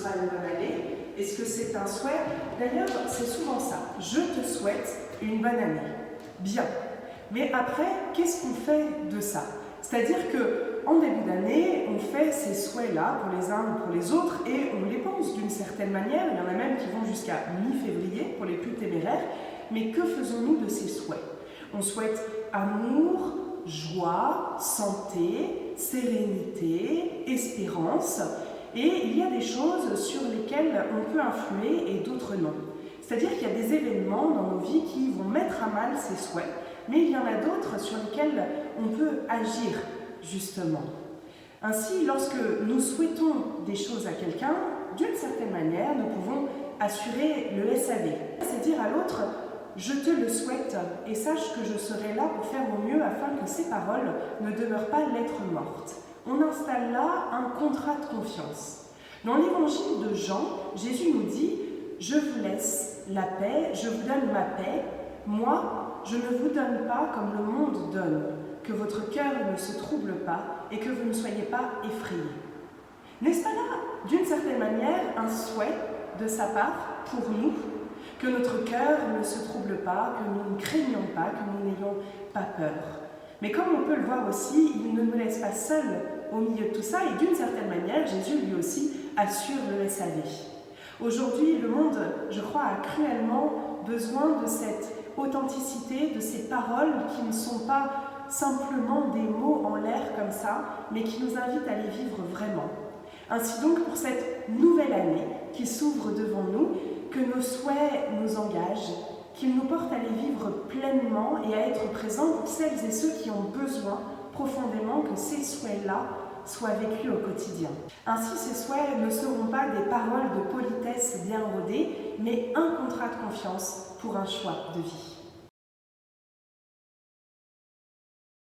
sera une bonne année? Est-ce que c'est un souhait? D'ailleurs, c'est souvent ça. Je te souhaite une bonne année. Bien. Mais après, qu'est-ce qu'on fait de ça? C'est-à-dire qu'en début d'année, on fait ces souhaits-là pour les uns ou pour les autres et on les pense d'une certaine manière. Il y en a même qui vont jusqu'à mi-février pour les plus téméraires. Mais que faisons-nous de ces souhaits? On souhaite amour, joie, santé, sérénité, espérance. Et il y a des choses sur lesquelles on peut influer et d'autres non. C'est-à-dire qu'il y a des événements dans nos vies qui vont mettre à mal ces souhaits, mais il y en a d'autres sur lesquels on peut agir, justement. Ainsi, lorsque nous souhaitons des choses à quelqu'un, d'une certaine manière, nous pouvons assurer le SAV. C'est dire à l'autre: je te le souhaite et sache que je serai là pour faire au mieux afin que ces paroles ne demeurent pas lettre morte. On installe là un contrat de confiance. Dans l'évangile de Jean, Jésus nous dit: je vous laisse la paix, je vous donne ma paix. Moi, je ne vous donne pas comme le monde donne, que votre cœur ne se trouble pas et que vous ne soyez pas effrayés. N'est-ce pas là, d'une certaine manière, un souhait de sa part pour nous, que notre cœur ne se trouble pas, que nous ne craignons pas, que nous n'ayons pas peur? Mais comme on peut le voir aussi, il ne nous laisse pas seuls au milieu de tout ça, et d'une certaine manière, Jésus lui aussi assure le SAV. Aujourd'hui, le monde, je crois, a cruellement besoin de cette authenticité, de ces paroles qui ne sont pas simplement des mots en l'air comme ça, mais qui nous invitent à les vivre vraiment. Ainsi donc, pour cette nouvelle année qui s'ouvre devant nous, que nos souhaits nous engagent, qu'ils nous portent à les vivre pleinement et à être présents pour celles et ceux qui ont besoin profondément que ces souhaits-là soient vécus au quotidien. Ainsi, ces souhaits ne seront pas des paroles de politesse bien rodées, mais un contrat de confiance pour un choix de vie.